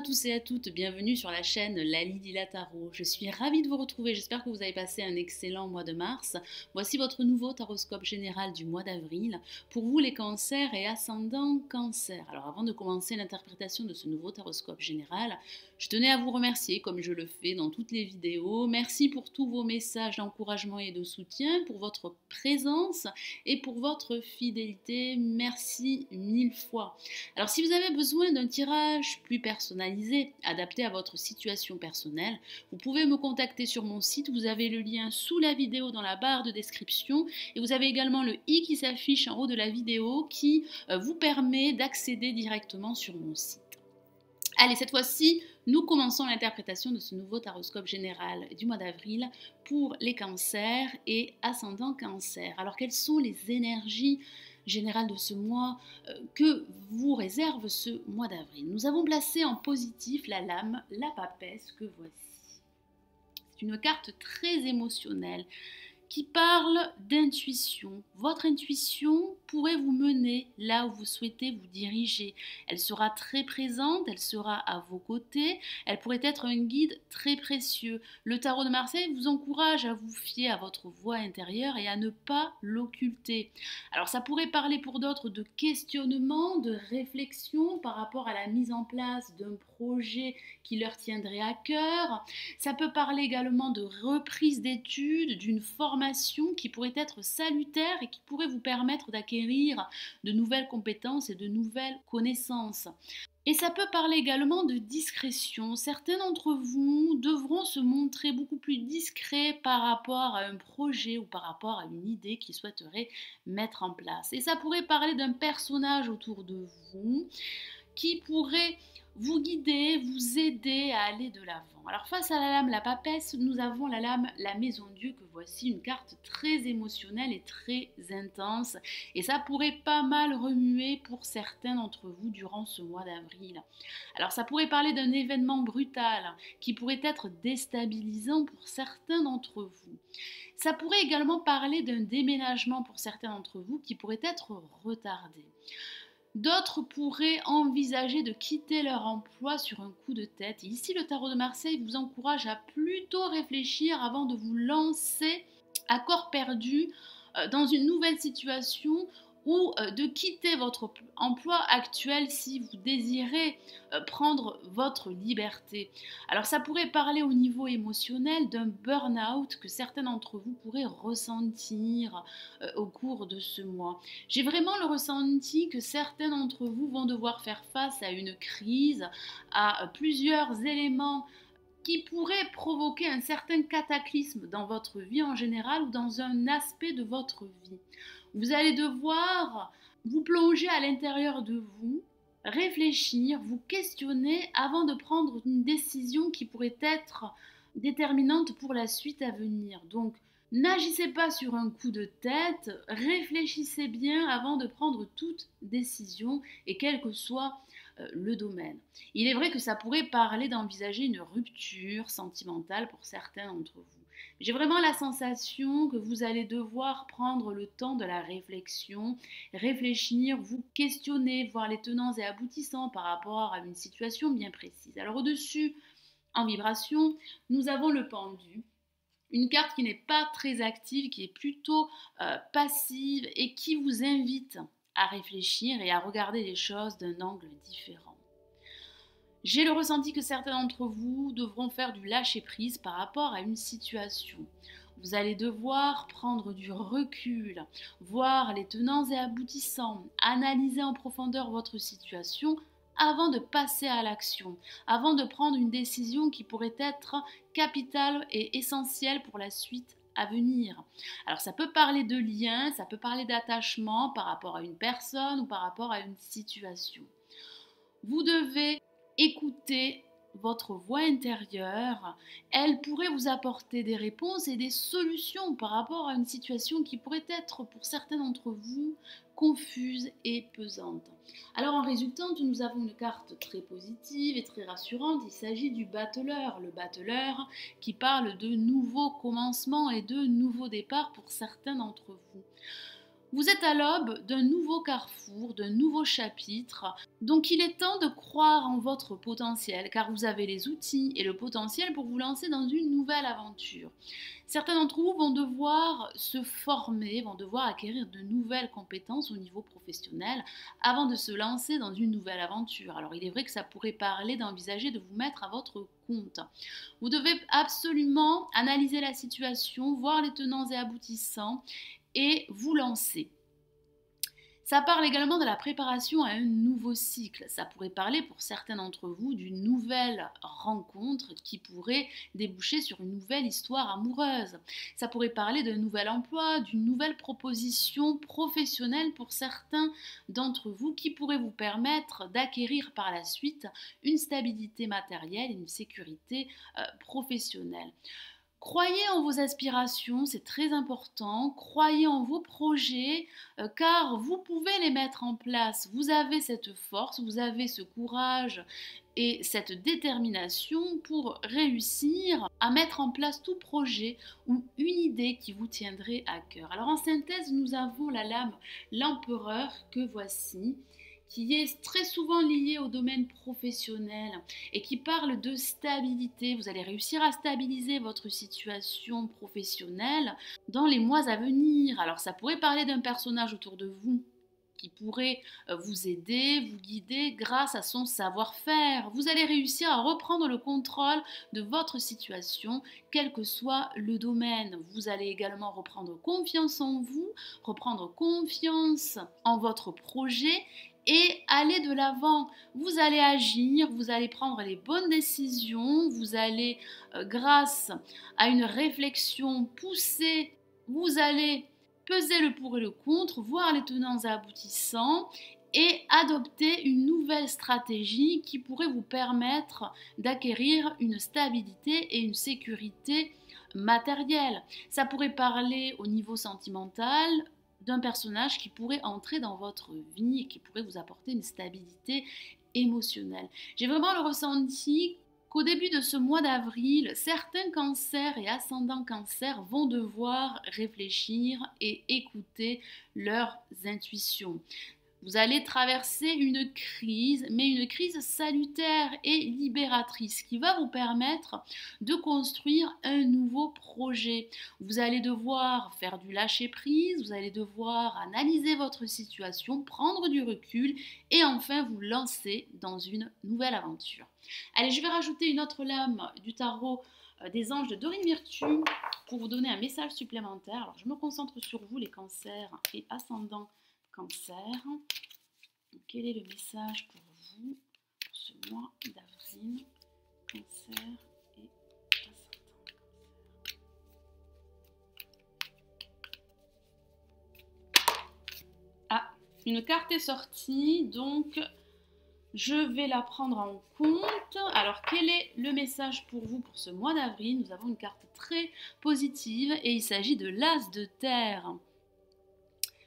tous et à toutes, bienvenue sur la chaîne Lydie Tarot. Je suis ravie de vous retrouver, j'espère que vous avez passé un excellent mois de mars. Voici votre nouveau taroscope général du mois d'avril. Pour vous les cancers et ascendants cancer. Alors avant de commencer l'interprétation de ce nouveau taroscope général, je tenais à vous remercier comme je le fais dans toutes les vidéos. Merci pour tous vos messages d'encouragement et de soutien, pour votre présence et pour votre fidélité. Merci mille fois. Alors si vous avez besoin d'un tirage plus personnalisé, adapté à votre situation personnelle, vous pouvez me contacter sur mon site, vous avez le lien sous la vidéo dans la barre de description et vous avez également le i qui s'affiche en haut de la vidéo qui vous permet d'accéder directement sur mon site. Allez, cette fois-ci, nous commençons l'interprétation de ce nouveau taroscope général du mois d'avril pour les cancers et ascendants cancer. Alors, quelles sont les énergies générales de ce mois que vous réserve ce mois d'avril? Nous avons placé en positif la lame, la papesse que voici. C'est une carte très émotionnelle qui parle d'intuition. Votre intuition pourrait vous mener là où vous souhaitez vous diriger. Elle sera très présente, elle sera à vos côtés, elle pourrait être un guide très précieux. Le tarot de Marseille vous encourage à vous fier à votre voix intérieure et à ne pas l'occulter. Alors ça pourrait parler pour d'autres de questionnement, de réflexion par rapport à la mise en place d'un projet qui leur tiendrait à cœur. Ça peut parler également de reprise d'études, d'une formation qui pourrait être salutaire et qui pourrait vous permettre d'acquérir de nouvelles compétences et de nouvelles connaissances. Et ça peut parler également de discrétion. Certains d'entre vous devront se montrer beaucoup plus discrets par rapport à un projet ou par rapport à une idée qu'ils souhaiteraient mettre en place. Et ça pourrait parler d'un personnage autour de vous qui pourrait vous guider, vous aider à aller de l'avant. Alors face à la lame, la papesse, nous avons la lame, la maison Dieu, que voici, une carte très émotionnelle et très intense. Et ça pourrait pas mal remuer pour certains d'entre vous durant ce mois d'avril. Alors ça pourrait parler d'un événement brutal qui pourrait être déstabilisant pour certains d'entre vous. Ça pourrait également parler d'un déménagement pour certains d'entre vous qui pourrait être retardé. D'autres pourraient envisager de quitter leur emploi sur un coup de tête. Et ici, le tarot de Marseille vous encourage à plutôt réfléchir avant de vous lancer à corps perdu dans une nouvelle situation ou de quitter votre emploi actuel si vous désirez prendre votre liberté. Alors ça pourrait parler au niveau émotionnel d'un burn-out que certains d'entre vous pourraient ressentir au cours de ce mois. J'ai vraiment le ressenti que certains d'entre vous vont devoir faire face à une crise, à plusieurs éléments qui pourraient provoquer un certain cataclysme dans votre vie en général ou dans un aspect de votre vie. Vous allez devoir vous plonger à l'intérieur de vous, réfléchir, vous questionner avant de prendre une décision qui pourrait être déterminante pour la suite à venir. Donc, n'agissez pas sur un coup de tête, réfléchissez bien avant de prendre toute décision et quel que soit le domaine. Il est vrai que ça pourrait parler d'envisager une rupture sentimentale pour certains d'entre vous. J'ai vraiment la sensation que vous allez devoir prendre le temps de la réflexion, réfléchir, vous questionner, voir les tenants et aboutissants par rapport à une situation bien précise. Alors au-dessus, en vibration, nous avons le pendu. Une carte qui n'est pas très active, qui est plutôt passive et qui vous invite à réfléchir et à regarder les choses d'un angle différent. J'ai le ressenti que certains d'entre vous devront faire du lâcher-prise par rapport à une situation. Vous allez devoir prendre du recul, voir les tenants et aboutissants, analyser en profondeur votre situation avant de passer à l'action, avant de prendre une décision qui pourrait être capitale et essentielle pour la suite à venir. Alors ça peut parler de lien, ça peut parler d'attachement par rapport à une personne ou par rapport à une situation. Vous devez écouter votre voix intérieure, elle pourrait vous apporter des réponses et des solutions par rapport à une situation qui pourrait être pour certains d'entre vous confuse et pesante. Alors en résultante, nous avons une carte très positive et très rassurante, il s'agit du battleur, le battleur qui parle de nouveaux commencements et de nouveaux départs pour certains d'entre vous. Vous êtes à l'aube d'un nouveau carrefour, d'un nouveau chapitre, donc il est temps de croire en votre potentiel car vous avez les outils et le potentiel pour vous lancer dans une nouvelle aventure. Certains d'entre vous vont devoir se former, vont devoir acquérir de nouvelles compétences au niveau professionnel avant de se lancer dans une nouvelle aventure. Alors il est vrai que ça pourrait parler d'envisager de vous mettre à votre compte. Vous devez absolument analyser la situation, voir les tenants et aboutissants et vous lancer. Ça parle également de la préparation à un nouveau cycle. Ça pourrait parler pour certains d'entre vous d'une nouvelle rencontre qui pourrait déboucher sur une nouvelle histoire amoureuse. Ça pourrait parler d'un nouvel emploi, d'une nouvelle proposition professionnelle pour certains d'entre vous qui pourrait vous permettre d'acquérir par la suite une stabilité matérielle et une sécurité professionnelle. Croyez en vos aspirations, c'est très important. Croyez en vos projets, car vous pouvez les mettre en place. Vous avez cette force, vous avez ce courage et cette détermination pour réussir à mettre en place tout projet ou une idée qui vous tiendrait à cœur. Alors en synthèse, nous avons la lame l'empereur que voici, qui est très souvent lié au domaine professionnel et qui parle de stabilité. Vous allez réussir à stabiliser votre situation professionnelle dans les mois à venir. Alors ça pourrait parler d'un personnage autour de vous qui pourrait vous aider, vous guider grâce à son savoir-faire. Vous allez réussir à reprendre le contrôle de votre situation, quel que soit le domaine. Vous allez également reprendre confiance en vous, reprendre confiance en votre projet et aller de l'avant. Vous allez agir, vous allez prendre les bonnes décisions, vous allez, grâce à une réflexion poussée, vous allez peser le pour et le contre, voir les tenants et aboutissants et adopter une nouvelle stratégie qui pourrait vous permettre d'acquérir une stabilité et une sécurité matérielle. Ça pourrait parler au niveau sentimental d'un personnage qui pourrait entrer dans votre vie et qui pourrait vous apporter une stabilité émotionnelle. J'ai vraiment le ressenti qu'au début de ce mois d'avril, certains cancers et ascendants cancers vont devoir réfléchir et écouter leurs intuitions. Vous allez traverser une crise, mais une crise salutaire et libératrice qui va vous permettre de construire un nouveau projet. Vous allez devoir faire du lâcher-prise, vous allez devoir analyser votre situation, prendre du recul et enfin vous lancer dans une nouvelle aventure. Allez, je vais rajouter une autre lame du tarot des anges de Dorine Virtue pour vous donner un message supplémentaire. Alors, je me concentre sur vous, les cancers et ascendants Cancer. Quel est le message pour vous pour ce mois d'avril? Cancer et ascendant Cancer. Ah, une carte est sortie, donc je vais la prendre en compte. Alors, quel est le message pour vous pour ce mois d'avril? Nous avons une carte très positive et il s'agit de l'As de terre.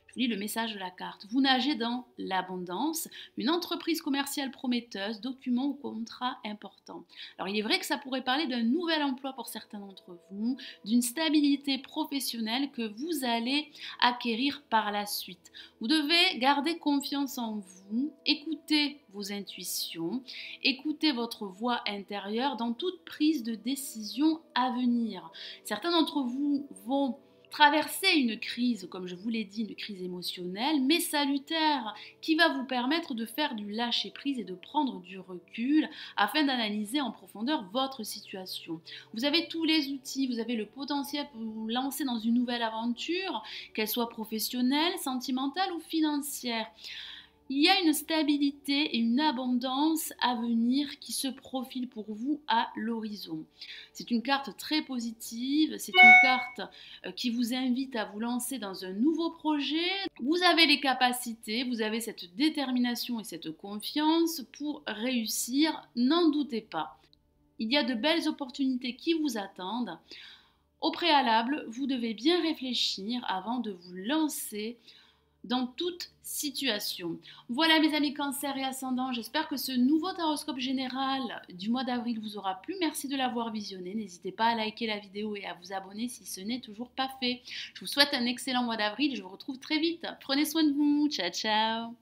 Je vous lis le message de la carte. Vous nagez dans l'abondance, une entreprise commerciale prometteuse, document ou contrat important. Alors il est vrai que ça pourrait parler d'un nouvel emploi pour certains d'entre vous, d'une stabilité professionnelle que vous allez acquérir par la suite. Vous devez garder confiance en vous, écouter vos intuitions, écouter votre voix intérieure dans toute prise de décision à venir. Certains d'entre vous vont traverser une crise, comme je vous l'ai dit, une crise émotionnelle, mais salutaire, qui va vous permettre de faire du lâcher-prise et de prendre du recul afin d'analyser en profondeur votre situation. Vous avez tous les outils, vous avez le potentiel pour vous lancer dans une nouvelle aventure, qu'elle soit professionnelle, sentimentale ou financière. Il y a une stabilité et une abondance à venir qui se profilent pour vous à l'horizon. C'est une carte très positive, c'est une carte qui vous invite à vous lancer dans un nouveau projet. Vous avez les capacités, vous avez cette détermination et cette confiance pour réussir, n'en doutez pas. Il y a de belles opportunités qui vous attendent. Au préalable, vous devez bien réfléchir avant de vous lancer dans toute situation. Voilà mes amis Cancer et Ascendant, j'espère que ce nouveau taroscope général du mois d'avril vous aura plu. Merci de l'avoir visionné. N'hésitez pas à liker la vidéo et à vous abonner si ce n'est toujours pas fait. Je vous souhaite un excellent mois d'avril. Je vous retrouve très vite. Prenez soin de vous. Ciao, ciao.